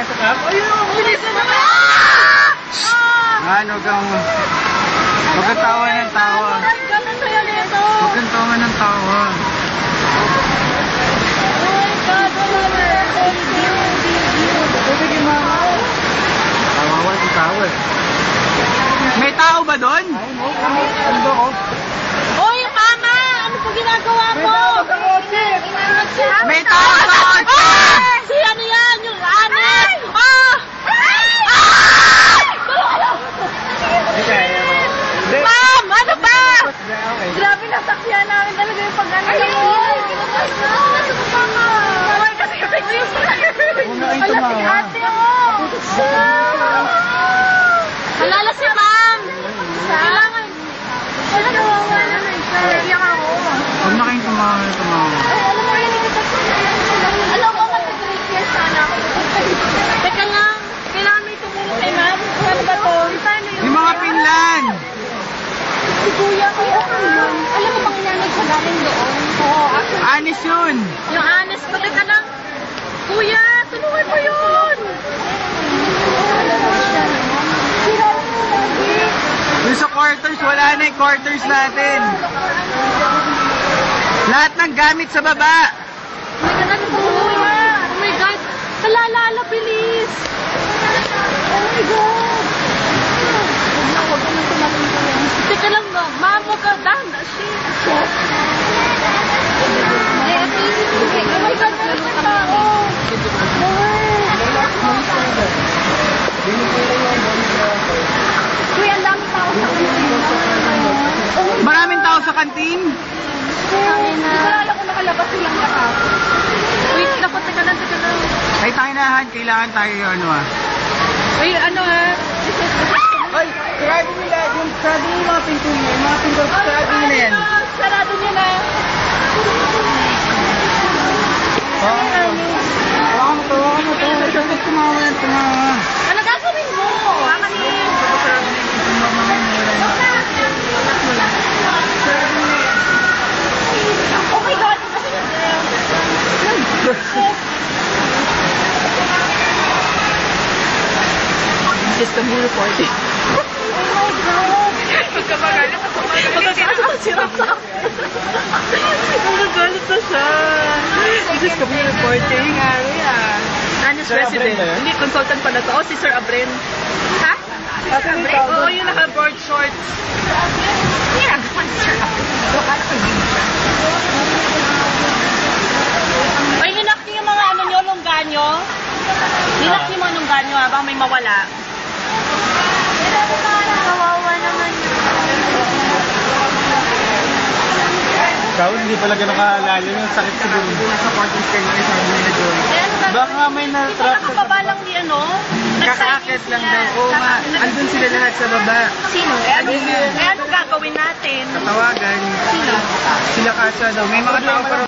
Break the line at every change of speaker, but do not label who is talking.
tayo sa camp. Ayun o, bilis na naman!
Huwag kang tawa ng tawa.
Gano'n sa'yo nito!
Huwag kang tawa ng tawa. Tawa si tawa eh. May tao ba doon?
Oy, mama! Ano po ginagawa mo?
May tao sa kotse!
Si ano yan? Yung anes! Ma'am! Ano ba? Grabe, nasakyan namin talaga yung pag-ano. Ay, kasi Wala si ate, oh! Halala si ma'am! Kailangan. Wala, nawawa na na. Iyak ako.
Huwag na kayong tumawa.
Alam mo, yan yung alam ko, mag-request sana ako. Teka lang, kailangan may tumulong kay ma'am. Ano ba to?
Yung mga pinlan!
Si Kuya, yun. Alam mo bang inanay sa galing doon? Oo, actually.
Anis yun!
Yung honest ko, teka lang. Kuya, tulungan mo yun!
Yung sa quarters, wala na yung quarters natin. Lahat ng gamit sa baba.
Oh my God, ano po? Oh my God, nalalala, bilis! Oh my God! Huwag ka nang tumating ko yan. Teka lang, ma'am, huwag ka down. Shit! Oh my God, ano na tao? Kuya, ang dami tao sa kantin.
Maraming tao sa kantin.
Naalala ko nakalabas silang lahat. Wait, naku, teka lang.
Ay, tayo kailangan tayo ano ah.
Ay, ano
Ay, sarado nila. Yung sarado yung mga pinto niya. Yung mga pinto, sarado nila yan.
Sarado niya na.
Hawakan mo to. Saan tumawa.
Ano gagawin mo? Kakanin. Oh my God! System mo reporting. Oh my God! Magkabagalit ako. Magkagalit sa Magkagalit na siya. System mo reporting. Anis resident. Hindi, consultant pala to. Oh, si Sir Abren. Ha? Sir Abren? Oo, yung naka-board shorts. Yeah, Sir Abren. Ay, hinak niyo yung mga ano nyo, longganyo. Hinak niyo yung mga longganyo habang may mawala. Kawawa naman yun.
Ikaw, hindi pala gano'n kalalim yung sakit siguro. Sa quarters kayo na isang na doon. Baka may na-trap.
Ito nakababa lang ni ano?
Kakaakit lang daw. Oo nga, andun sila lahat sa baba.
Sino? Ano gagawin natin?
Tawagan.
Sino?
Sila kasa daw. May mga tao pa